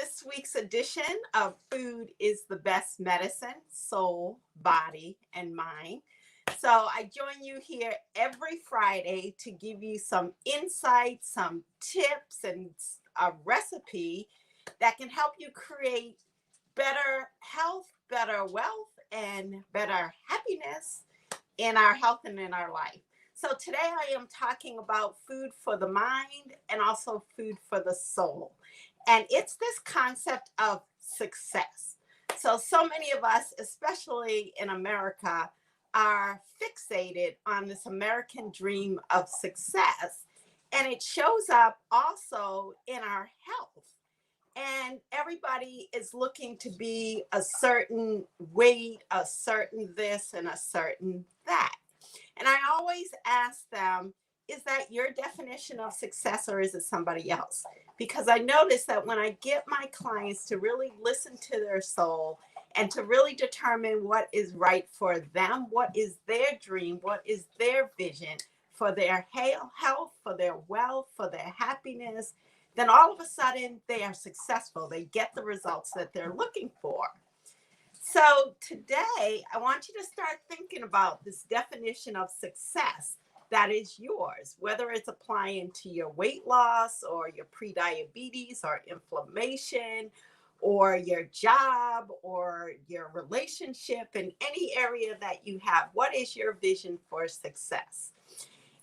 this week's edition of Food is the Best Medicine, Soul, Body, and Mind. So I join you here every Friday to give you some insights, some tips, and a recipe that can help you create better health, better wealth, and better happiness in our health and in our life. So today I am talking about food for the mind and also food for the soul. And it's this concept of success. So many of us, especially in America, are fixated on this American dream of success. And it shows up also in our health. And everybody is looking to be a certain weight, a certain this, and a certain that. And I always ask them, is that your definition of success or is it somebody else? Because I notice that when I get my clients to really listen to their soul and to really determine what is right for them, what is their dream, what is their vision for their health, for their wealth, for their happiness, then all of a sudden they are successful. They get the results that they're looking for. So today, I want you to start thinking about this definition of success that is yours, whether it's applying to your weight loss or your prediabetes or inflammation or your job or your relationship in any area that you have. What is your vision for success?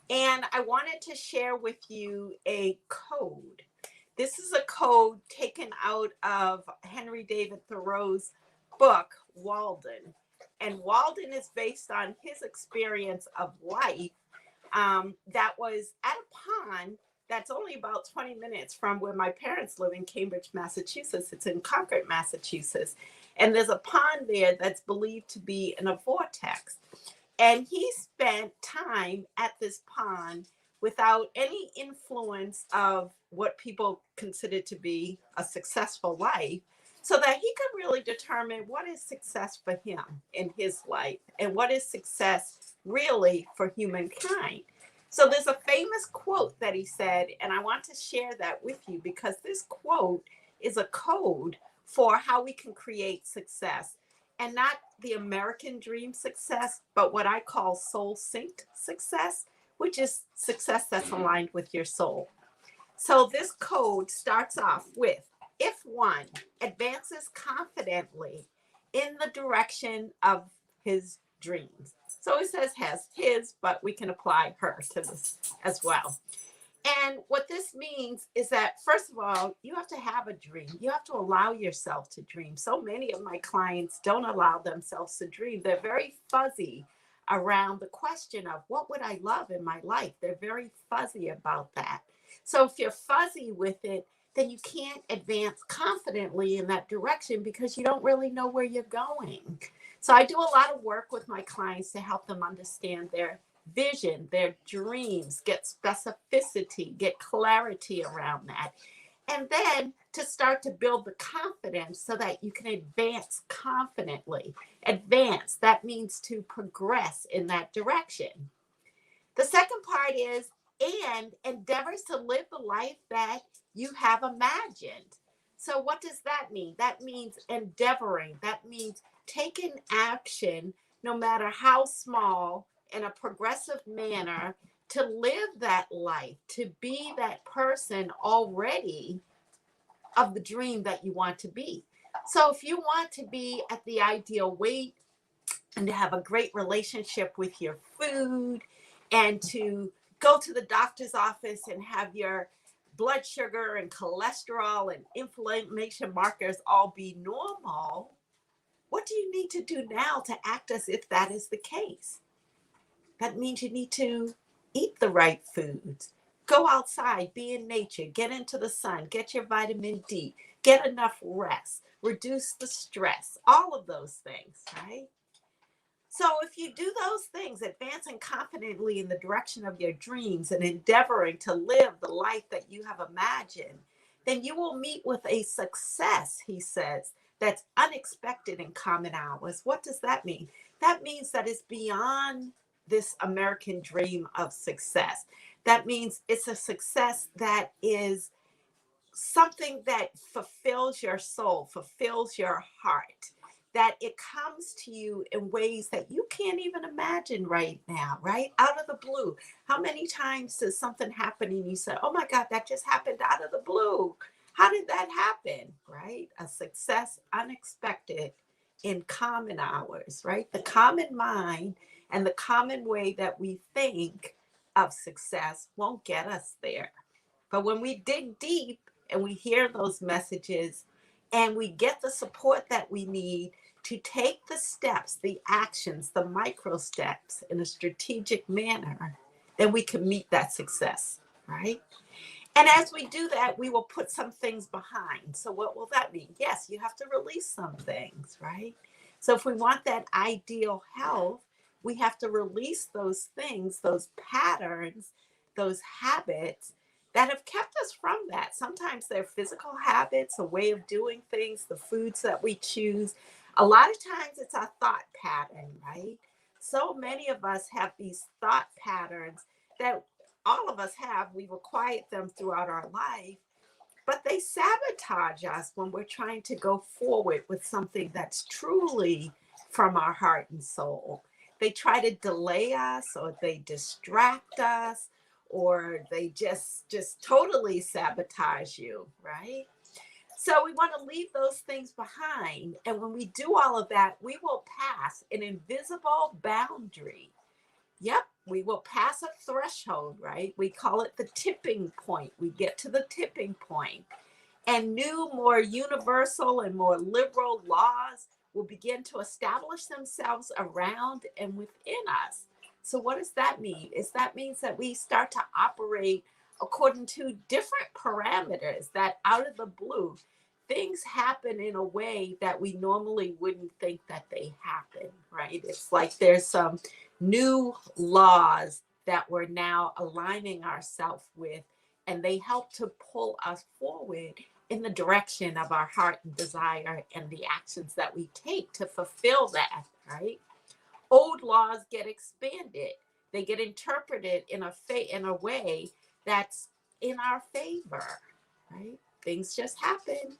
And I wanted to share with you a code. This is a code taken out of Henry David Thoreau's book, Walden. And Walden is based on his experience of life that was at a pond that's only about 20 minutes from where my parents live in Cambridge, Massachusetts. It's in Concord, Massachusetts. And there's a pond there that's believed to be in a vortex. And he spent time at this pond without any influence of what people consider to be a successful life, so that he could really determine what is success for him in his life and what is success really for humankind. So there's a famous quote that he said, and I want to share that with you because this quote is a code for how we can create success. And not the American dream success, but what I call soul synced success, which is success that's aligned with your soul. So this code starts off with, if one advances confidently in the direction of his dreams. So it says has his, but we can apply her to this as well. And what this means is that, first of all, you have to have a dream. You have to allow yourself to dream. So many of my clients don't allow themselves to dream. They're very fuzzy around the question of what would I love in my life? They're very fuzzy about that. So if you're fuzzy with it, then you can't advance confidently in that direction because you don't really know where you're going. So I do a lot of work with my clients to help them understand their vision, their dreams, get specificity, get clarity around that. And then to start to build the confidence so that you can advance confidently. Advance, that means to progress in that direction. The second part is, and endeavors to live the life that you have imagined. So what does that mean? That means endeavoring. That means taking action, no matter how small, in a progressive manner to live that life, to be that person already of the dream that you want to be. So if you want to be at the ideal weight and to have a great relationship with your food and to go to the doctor's office and have your blood sugar and cholesterol and inflammation markers all be normal, what do you need to do now to act as if that is the case? That means you need to eat the right foods. Go outside, be in nature, get into the sun, get your vitamin D, get enough rest, reduce the stress, all of those things, right? So if you do those things, advancing confidently in the direction of your dreams and endeavoring to live the life that you have imagined, then you will meet with a success, he says, that's unexpected in common hours. What does that mean? That means that it's beyond this American dream of success. That means it's a success that is something that fulfills your soul, fulfills your heart, that it comes to you in ways that you can't even imagine right now, right? Out of the blue. How many times does something happen and you say, oh my God, that just happened out of the blue? How did that happen, right? A success unexpected in common hours, right? The common mind and the common way that we think of success won't get us there. But when we dig deep and we hear those messages and we get the support that we need to take the steps, the actions, the micro steps in a strategic manner, then we can meet that success, right? And as we do that, we will put some things behind. So, what will that mean? Yes, you have to release some things, right? So, if we want that ideal health, we have to release those things, those patterns, those habits that have kept us from that. Sometimes they're physical habits, a way of doing things, the foods that we choose. A lot of times it's our thought pattern, right? So many of us have these thought patterns that all of us have. We've acquired them throughout our life, but they sabotage us when we're trying to go forward with something that's truly from our heart and soul. They try to delay us, or they distract us, or they just totally sabotage you, right? So we want to leave those things behind. And when we do all of that, we will pass an invisible boundary. Yep, we will pass a threshold, right? We call it the tipping point. We get to the tipping point, and new, more universal and more liberal laws will begin to establish themselves around and within us. So, what does that mean? That means that we start to operate according to different parameters, that out of the blue, things happen in a way that we normally wouldn't think that they happen, right? It's like there's some new laws that we're now aligning ourselves with, and they help to pull us forward in the direction of our heart and desire and the actions that we take to fulfill that, right? Old laws get expanded. They get interpreted in a way that's in our favor, right? Things just happen.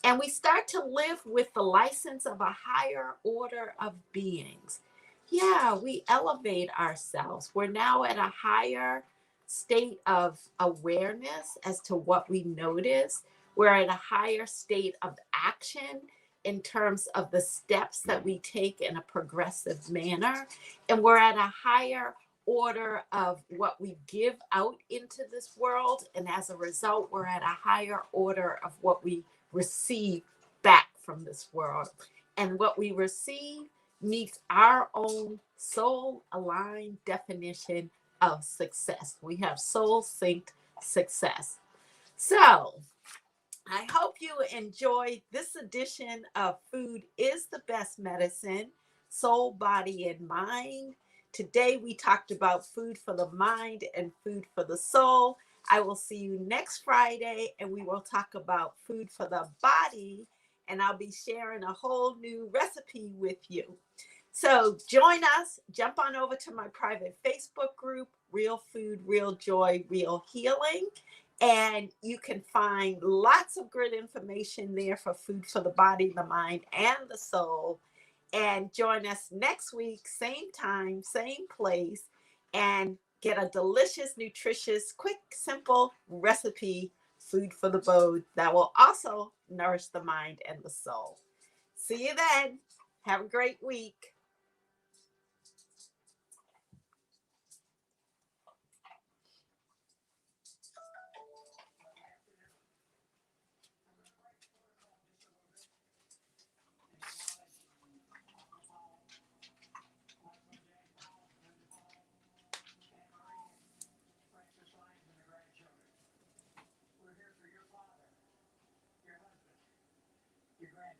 And we start to live with the license of a higher order of beings. Yeah, we elevate ourselves. We're now at a higher state of awareness as to what we notice. We're at a higher state of action in terms of the steps that we take in a progressive manner. And we're at a higher order of what we give out into this world. And as a result, we're at a higher order of what we receive back from this world. And what we receive meets our own soul aligned definition of success. We have soul synced success. So I hope you enjoyed this edition of Food is the Best Medicine, Soul, Body, and Mind. Today we talked about food for the mind and food for the soul. I will see you next Friday, and we will talk about food for the body, and I'll be sharing a whole new recipe with you. So join us, jump on over to my private Facebook group, Real Food, Real Joy, Real Healing. And you can find lots of good information there for food for the body, the mind, and the soul. And join us next week, same time, same place, and get a delicious, nutritious, quick, simple recipe, food for the body, that will also nourish the mind and the soul. See you then. Have a great week.